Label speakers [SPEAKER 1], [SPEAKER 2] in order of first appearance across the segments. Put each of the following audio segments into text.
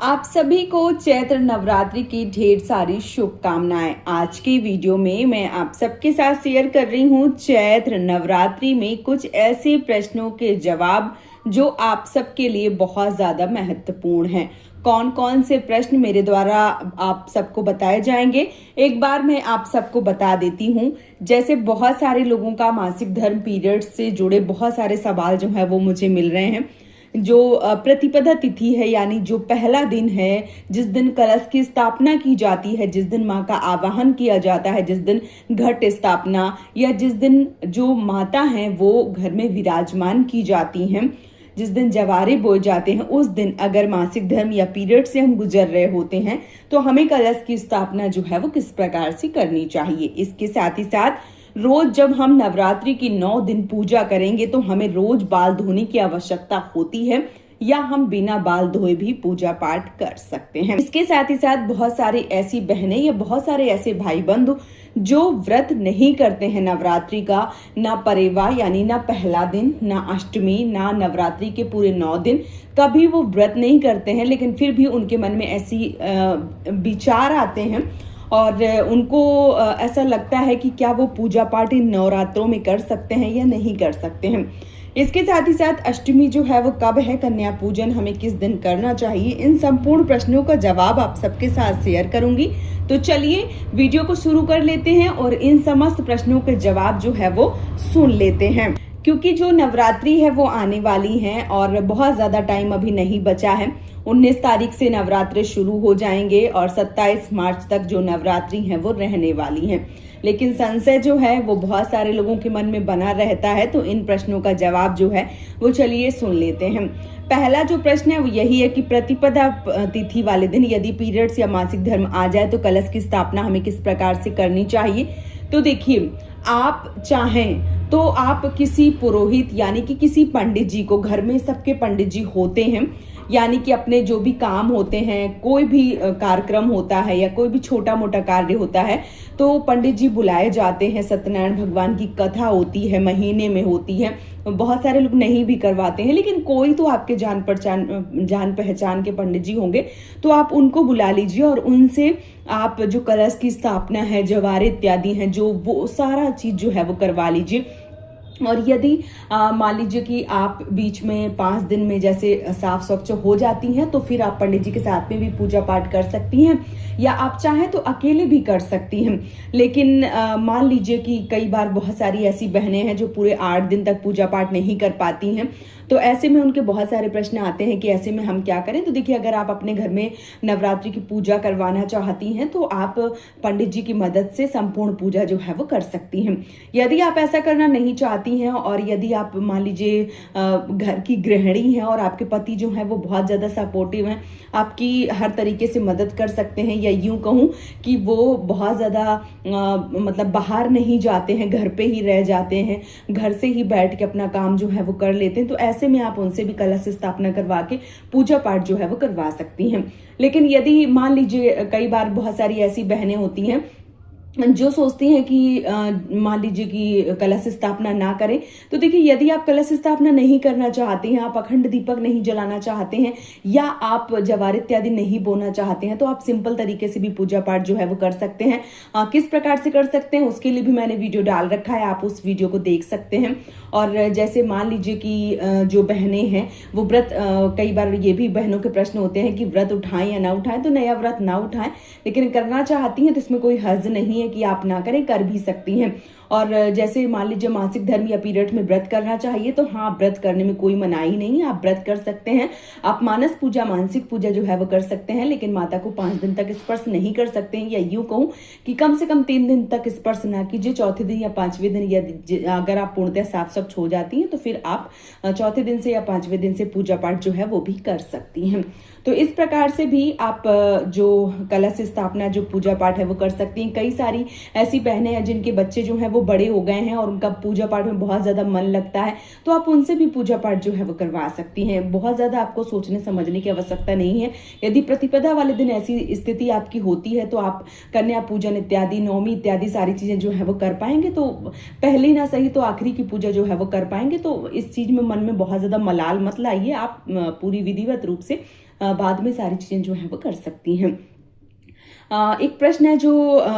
[SPEAKER 1] आप सभी को चैत्र नवरात्रि की ढेर सारी शुभकामनाएं। आज की वीडियो में मैं आप सबके साथ शेयर कर रही हूं चैत्र नवरात्रि में कुछ ऐसे प्रश्नों के जवाब जो आप सबके लिए बहुत ज्यादा महत्वपूर्ण हैं। कौन कौन से प्रश्न मेरे द्वारा आप सबको बताए जाएंगे, एक बार मैं आप सबको बता देती हूं। जैसे बहुत सारे लोगों का मासिक धर्म पीरियड से जुड़े बहुत सारे सवाल जो है वो मुझे मिल रहे हैं। जो प्रतिपदा तिथि है, यानी जो पहला दिन है, जिस दिन कलश की स्थापना की जाती है, जिस दिन माँ का आवाहन किया जाता है, जिस दिन घट स्थापना या जिस दिन जो माता हैं वो घर में विराजमान की जाती हैं, जिस दिन जवारे बोए जाते हैं, उस दिन अगर मासिक धर्म या पीरियड से हम गुजर रहे होते हैं तो हमें कलश की स्थापना जो है वो किस प्रकार से करनी चाहिए। इसके साथ ही साथ रोज जब हम नवरात्रि की 9 दिन पूजा करेंगे तो हमें रोज बाल धोने की आवश्यकता होती है या हम बिना बाल धोए भी पूजा पाठ कर सकते हैं। इसके साथ ही साथ बहुत सारी ऐसी बहनें या बहुत सारे ऐसे भाई बंधु जो व्रत नहीं करते हैं नवरात्रि का, ना परेवा यानी ना पहला दिन, ना अष्टमी, ना नवरात्रि के पूरे 9 दिन, कभी वो व्रत नहीं करते हैं, लेकिन फिर भी उनके मन में ऐसी विचार आते हैं और उनको ऐसा लगता है कि क्या वो पूजा पाठ इन नवरात्रों में कर सकते हैं या नहीं कर सकते हैं। इसके साथ ही साथ अष्टमी जो है वो कब है, कन्या पूजन हमें किस दिन करना चाहिए, इन संपूर्ण प्रश्नों का जवाब आप सबके साथ शेयर करूंगी। तो चलिए वीडियो को शुरू कर लेते हैं और इन समस्त प्रश्नों के जवाब जो है वो सुन लेते हैं। क्योंकि जो नवरात्रि है वो आने वाली है और बहुत ज्यादा टाइम अभी नहीं बचा है। 19 तारीख से नवरात्रि शुरू हो जाएंगे और 27 मार्च तक जो नवरात्रि है वो रहने वाली है। लेकिन संशय जो है वो बहुत सारे लोगों के मन में बना रहता है, तो इन प्रश्नों का जवाब जो है वो चलिए सुन लेते हैं। पहला जो प्रश्न है वो यही है कि प्रतिपदा तिथि वाले दिन यदि पीरियड्स या मासिक धर्म आ जाए तो कलश की स्थापना हमें किस प्रकार से करनी चाहिए। तो देखिए, आप चाहें तो आप किसी पुरोहित यानी कि किसी पंडित जी को, घर में सबके पंडित जी होते हैं, यानी कि अपने जो भी काम होते हैं, कोई भी कार्यक्रम होता है या कोई भी छोटा मोटा कार्य होता है तो पंडित जी बुलाए जाते हैं। सत्यनारायण भगवान की कथा होती है, महीने में होती है। बहुत सारे लोग नहीं भी करवाते हैं, लेकिन कोई तो आपके जान पहचान के पंडित जी होंगे, तो आप उनको बुला लीजिए और उनसे आप जो कलश की स्थापना है, जवारे इत्यादि हैं, जो वो सारा चीज जो है वो करवा लीजिए। और यदि मान लीजिए कि आप बीच में 5 दिन में जैसे साफ स्वच्छ हो जाती हैं तो फिर आप पंडित जी के साथ में भी पूजा पाठ कर सकती हैं, या आप चाहें तो अकेले भी कर सकती हैं। लेकिन मान लीजिए कि कई बार बहुत सारी ऐसी बहनें हैं जो पूरे 8 दिन तक पूजा पाठ नहीं कर पाती हैं, तो ऐसे में उनके बहुत सारे प्रश्न आते हैं कि ऐसे में हम क्या करें। तो देखिए, अगर आप अपने घर में नवरात्रि की पूजा करवाना चाहती हैं तो आप पंडित जी की मदद से संपूर्ण पूजा जो है वो कर सकती हैं। यदि आप ऐसा करना नहीं चाहती हैं और यदि आप मान लीजिए घर की गृहिणी हैं और आपके पति जो है वो बहुत ज्यादा सपोर्टिव हैं, आपकी हर तरीके से मदद कर सकते हैं, या यूं कहूं कि वो बहुत ज्यादा मतलब बाहर नहीं जाते हैं, घर पे ही रह जाते हैं, घर से ही बैठ के अपना काम जो है वो कर लेते हैं, तो ऐसे में आप उनसे भी कलश स्थापना करवा के पूजा पाठ जो है वो करवा सकती हैं। लेकिन यदि मान लीजिए कई बार बहुत सारी ऐसी बहनें होती हैं जो सोचती हैं कि मान लीजिए कि कलश स्थापना ना करें, तो देखिए, यदि आप कलश स्थापना नहीं करना चाहते हैं, आप अखंड दीपक नहीं जलाना चाहते हैं, या आप जवार इत्यादि नहीं बोना चाहते हैं, तो आप सिंपल तरीके से भी पूजा पाठ जो है वो कर सकते हैं। किस प्रकार से कर सकते हैं उसके लिए भी मैंने वीडियो डाल रखा है, आप उस वीडियो को देख सकते हैं। और जैसे मान लीजिए कि जो बहनें हैं वो व्रत, कई बार ये भी बहनों के प्रश्न होते हैं कि व्रत उठाएं या ना उठाएं, तो नया व्रत ना उठाएं, लेकिन करना चाहती हैं तो इसमें कोई हर्ज नहीं है कि आप ना करें, कर भी सकती हैं। और जैसे मान लीजिए मासिक धर्म या पीरियड में व्रत करना चाहिए तो हाँ, व्रत करने में कोई मनाही नहीं है, आप व्रत कर सकते हैं। आप मानस पूजा, मानसिक पूजा जो है वो कर सकते हैं, लेकिन माता को 5 दिन तक स्पर्श नहीं कर सकते हैं, या यूं कहूं कि कम से कम 3 दिन तक स्पर्श ना कीजिए। चौथे दिन या 5वें दिन, या अगर आप पूर्णतः साफ स्वच्छ हो जाती हैं तो फिर आप चौथे दिन से या 5वें दिन से पूजा पाठ जो है वो भी कर सकती हैं। तो इस प्रकार से भी आप जो कलश स्थापना, जो पूजा पाठ है वो कर सकती हैं। कई सारी ऐसी बहनें हैं जिनके बच्चे जो है वो बड़े हो गए हैं और उनका पूजा पाठ में बहुत ज्यादा मन लगता है, तो आप उनसे भी पूजा पाठ जो है वो करवा सकती हैं। बहुत ज्यादा आपको सोचने समझने की आवश्यकता नहीं है। यदि प्रतिपदा वाले दिन ऐसी स्थिति आपकी होती है तो आप कन्या पूजन इत्यादि, नवमी इत्यादि सारी चीजें जो है वो कर पाएंगे, तो पहली ना सही तो आखिरी की पूजा जो है वो कर पाएंगे। तो इस चीज में मन में बहुत ज्यादा मलाल मत लाइए, आप पूरी विधिवत रूप से बाद में सारी चीजें जो है वो कर सकती हैं। एक प्रश्न है जो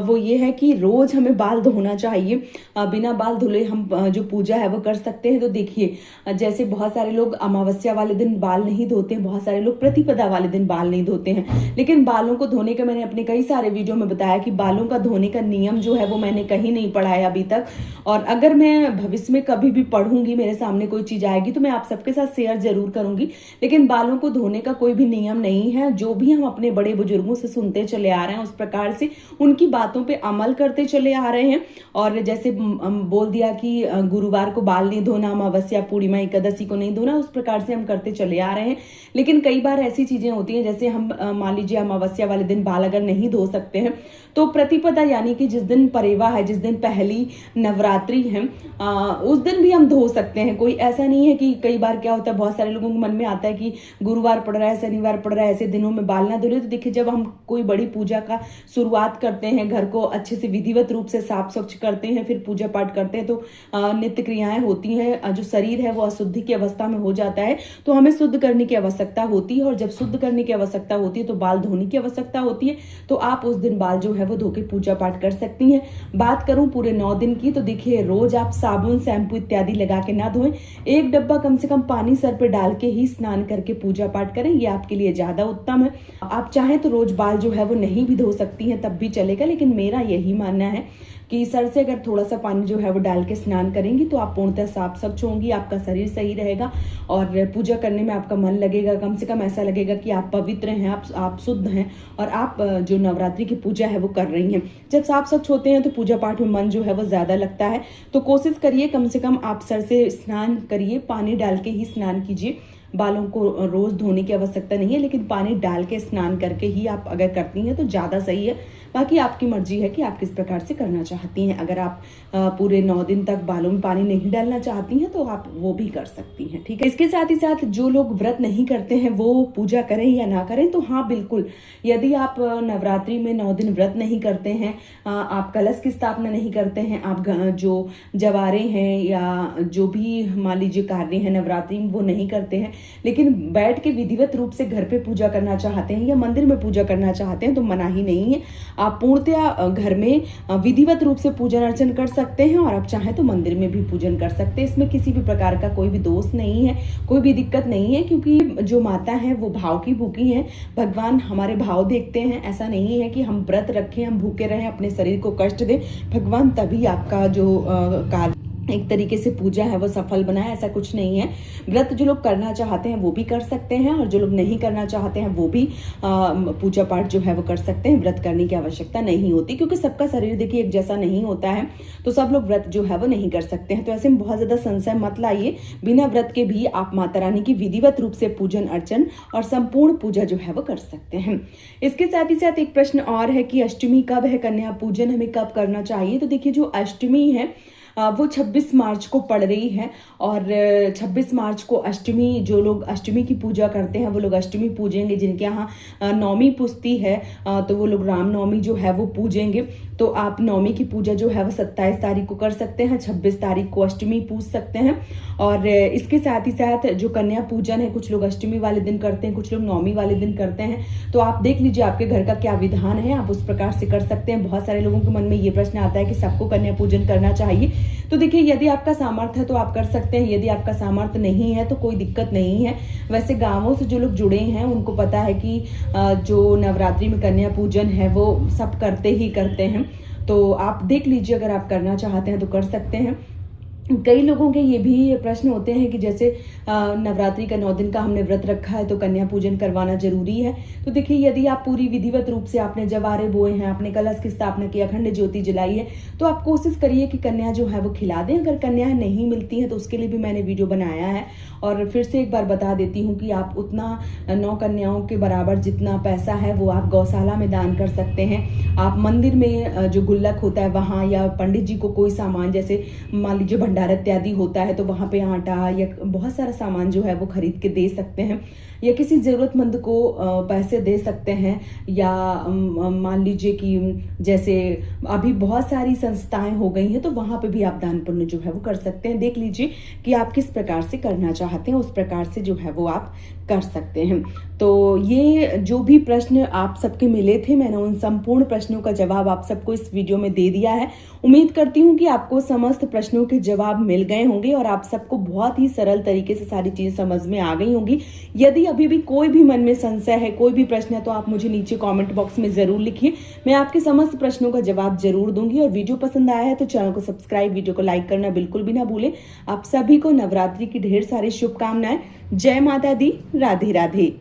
[SPEAKER 1] वो ये है कि रोज हमें बाल धोना चाहिए, बिना बाल धुले हम जो पूजा है वो कर सकते हैं। तो देखिए, जैसे बहुत सारे लोग अमावस्या वाले दिन बाल नहीं धोते हैं, बहुत सारे लोग प्रतिपदा वाले दिन बाल नहीं धोते हैं, लेकिन बालों को धोने का मैंने अपने कई सारे वीडियो में बताया कि बालों का धोने का नियम जो है वो मैंने कहीं नहीं पढ़ा है अभी तक, और अगर मैं भविष्य में कभी भी पढ़ूंगी, मेरे सामने कोई चीज आएगी तो मैं आप सबके साथ शेयर जरूर करूंगी। लेकिन बालों को धोने का कोई भी नियम नहीं है। जो भी हम अपने बड़े बुजुर्गों से सुनते चले आ रहे हैं उस प्रकार से उनकी बातों पे अमल करते चले आ रहे हैं। और जैसे बोल दिया कि गुरुवार को बाल नहीं धोना, अमावस्या पूर्णिमा एकादशी को नहीं धोना, उस प्रकार से हम करते चले आ रहे हैं। लेकिन कई बार ऐसी चीजें होती हैं, जैसे हम मान लीजिए अमावस्या वाले दिन बाल अगर नहीं धो सकते हैं तो प्रतिपदा यानी कि जिस दिन परेवा है, जिस दिन पहली नवरात्रि है, उस दिन भी हम धो सकते हैं। कोई ऐसा नहीं है कि कई बार क्या होता है, बहुत सारे लोगों के मन में आता है कि गुरुवार पड़ रहा है, शनिवार पड़ रहा है, ऐसे दिनों में बाल ना धुले। तो देखिए, जब हम कोई बड़ी पूजा का शुरुआत करते हैं, घर को अच्छे से विधिवत रूप से साफ स्वच्छ करते हैं, फिर पूजा पाठ करते हैं, तो नित्य क्रियाएं होती हैं, जो शरीर है वो अशुद्धि की अवस्था में हो जाता है, तो हमें शुद्ध करने की आवश्यकता होती है। और जब शुद्ध करने की आवश्यकता होती है तो बाल धोने की आवश्यकता होती है। तो आप उस दिन बाल जो है वो धो के पूजा पाठ कर सकती हैं। बात करूं पूरे 9 दिन की, तो देखिए, रोज आप साबुन, शैम्पू इत्यादि लगा के ना धोएं। एक डब्बा कम से कम पानी सर पे डाल के ही स्नान करके पूजा पाठ करें, ये आपके लिए ज्यादा उत्तम है। आप चाहें तो रोज बाल जो है वो नहीं भी धो सकती हैं, तब भी चलेगा, लेकिन मेरा यही मानना है कि सर से अगर थोड़ा सा पानी जो है वो डाल के स्नान करेंगी तो आप पूर्णतः साफ स्वच्छ होंगी, आपका शरीर सही रहेगा और पूजा करने में आपका मन लगेगा। कम से कम ऐसा लगेगा कि आप पवित्र हैं, आप शुद्ध हैं और आप जो नवरात्रि की पूजा है वो कर रही हैं। जब साफ स्वच्छ होते हैं तो पूजा पाठ में मन जो है वो ज्यादा लगता है। तो कोशिश करिए, कम से कम आप सर से स्नान करिए, पानी डाल के ही स्नान कीजिए। बालों को रोज धोने की आवश्यकता नहीं है, लेकिन पानी डाल के स्नान करके ही आप अगर करती हैं तो ज्यादा सही है। बाकी आपकी मर्जी है कि आप किस प्रकार से करना चाहती हैं। अगर आप पूरे 9 दिन तक बालों में पानी नहीं डालना चाहती हैं तो आप वो भी कर सकती हैं, ठीक है। इसके साथ ही साथ जो लोग व्रत नहीं करते हैं वो पूजा करें या ना करें, तो हाँ बिल्कुल, यदि आप नवरात्रि में 9 दिन व्रत नहीं करते हैं, आप कलश की स्थापना नहीं करते हैं, आप जो जवारे हैं या जो भी मान लीजिए कार्य है नवरात्रि में वो नहीं करते हैं, लेकिन बैठ के विधिवत रूप से घर पे पूजा करना चाहते हैं या मंदिर में पूजा करना चाहते हैं, तो मनाही नहीं है। आप पूर्णतया घर में विधिवत रूप से पूजन अर्चन कर सकते हैं और आप चाहें तो मंदिर में भी पूजन कर सकते हैं। इसमें किसी भी प्रकार का कोई भी दोष नहीं है, कोई भी दिक्कत नहीं है, क्योंकि जो माता है वो भाव की भूखी है। भगवान हमारे भाव देखते हैं। ऐसा नहीं है कि हम व्रत रखें, हम भूखे रहें, अपने शरीर को कष्ट दें, भगवान तभी आपका जो कार्य एक तरीके से पूजा है वो सफल बनाए, ऐसा कुछ नहीं है। व्रत जो लोग करना चाहते हैं वो भी कर सकते हैं और जो लोग नहीं करना चाहते हैं वो भी पूजा पाठ जो है वो कर सकते हैं। व्रत करने की आवश्यकता नहीं होती, क्योंकि सबका शरीर देखिए एक जैसा नहीं होता है, तो सब लोग व्रत जो है वो नहीं कर सकते हैं। तो ऐसे में बहुत ज्यादा संशय मत लाइए। बिना व्रत के भी आप माता रानी की विधिवत रूप से पूजन अर्चन और संपूर्ण पूजा जो है वो कर सकते हैं। इसके साथ ही साथ एक प्रश्न और है कि अष्टमी कब है, कन्या पूजन हमें कब करना चाहिए। तो देखिए, जो अष्टमी है वो 26 मार्च को पड़ रही है और 26 मार्च को अष्टमी, जो लोग अष्टमी की पूजा करते हैं वो लोग अष्टमी पूजेंगे। जिनके यहाँ नवमी पुजती है तो वो लोग रामनवमी जो है वो पूजेंगे। तो आप नवमी की पूजा जो है वो 27 तारीख को कर सकते हैं, 26 तारीख को अष्टमी पूज सकते हैं। और इसके साथ ही साथ जो कन्या पूजन है, कुछ लोग अष्टमी वाले दिन करते हैं, कुछ लोग नवमी वाले दिन करते हैं। तो आप देख लीजिए आपके घर का क्या विधान है, आप उस प्रकार से कर सकते हैं। बहुत सारे लोगों के मन में ये प्रश्न आता है कि सबको कन्या पूजन करना चाहिए। तो देखिए, यदि आपका सामर्थ्य है तो आप कर सकते हैं, यदि आपका सामर्थ्य नहीं है तो कोई दिक्कत नहीं है। वैसे गांवों से जो लोग जुड़े हैं उनको पता है कि जो नवरात्रि में कन्या पूजन है वो सब करते ही करते हैं। तो आप देख लीजिए, अगर आप करना चाहते हैं तो कर सकते हैं। कई लोगों के ये भी प्रश्न होते हैं कि जैसे नवरात्रि का 9 दिन का हमने व्रत रखा है तो कन्या पूजन करवाना जरूरी है। तो देखिए, यदि आप पूरी विधिवत रूप से आपने जवारे बोए हैं, आपने कलश की स्थापना की, अखंड ज्योति जलाई है, तो आप कोशिश करिए कि कन्या जो है वो खिला दें। अगर कन्या नहीं मिलती है तो उसके लिए भी मैंने वीडियो बनाया है। और फिर से एक बार बता देती हूँ कि आप उतना 9 कन्याओं के बराबर जितना पैसा है वो आप गौशाला में दान कर सकते हैं। आप मंदिर में जो गुल्लक होता है वहाँ, या पंडित जी को कोई सामान, जैसे मान लीजिए भंडार इत्यादि होता है तो वहाँ पे आटा या बहुत सारा सामान जो है वो खरीद के दे सकते हैं, या किसी ज़रूरतमंद को पैसे दे सकते हैं, या मान लीजिए कि जैसे अभी बहुत सारी संस्थाएं हो गई हैं तो वहाँ पे भी आप दान पुण्य जो है वो कर सकते हैं। देख लीजिए कि आप किस प्रकार से करना चाहते हैं, उस प्रकार से जो है वो आप कर सकते हैं। तो ये जो भी प्रश्न आप सबके मिले थे, मैंने उन संपूर्ण प्रश्नों का जवाब आप सबको इस वीडियो में दे दिया है। उम्मीद करती हूँ कि आपको समस्त प्रश्नों के जवाब मिल गए होंगे और आप सबको बहुत ही सरल तरीके से सारी चीजें समझ में आ गई होंगी। यदि अभी भी कोई भी मन में संशय है, कोई भी प्रश्न है, तो आप मुझे नीचे कमेंट बॉक्स में जरूर लिखिए। मैं आपके समस्त प्रश्नों का जवाब जरूर दूंगी। और वीडियो पसंद आया है तो चैनल को सब्सक्राइब, वीडियो को लाइक करना बिल्कुल भी ना भूलें। आप सभी को नवरात्रि की ढेर सारी शुभकामनाएं। जय माता दी, राधे राधे।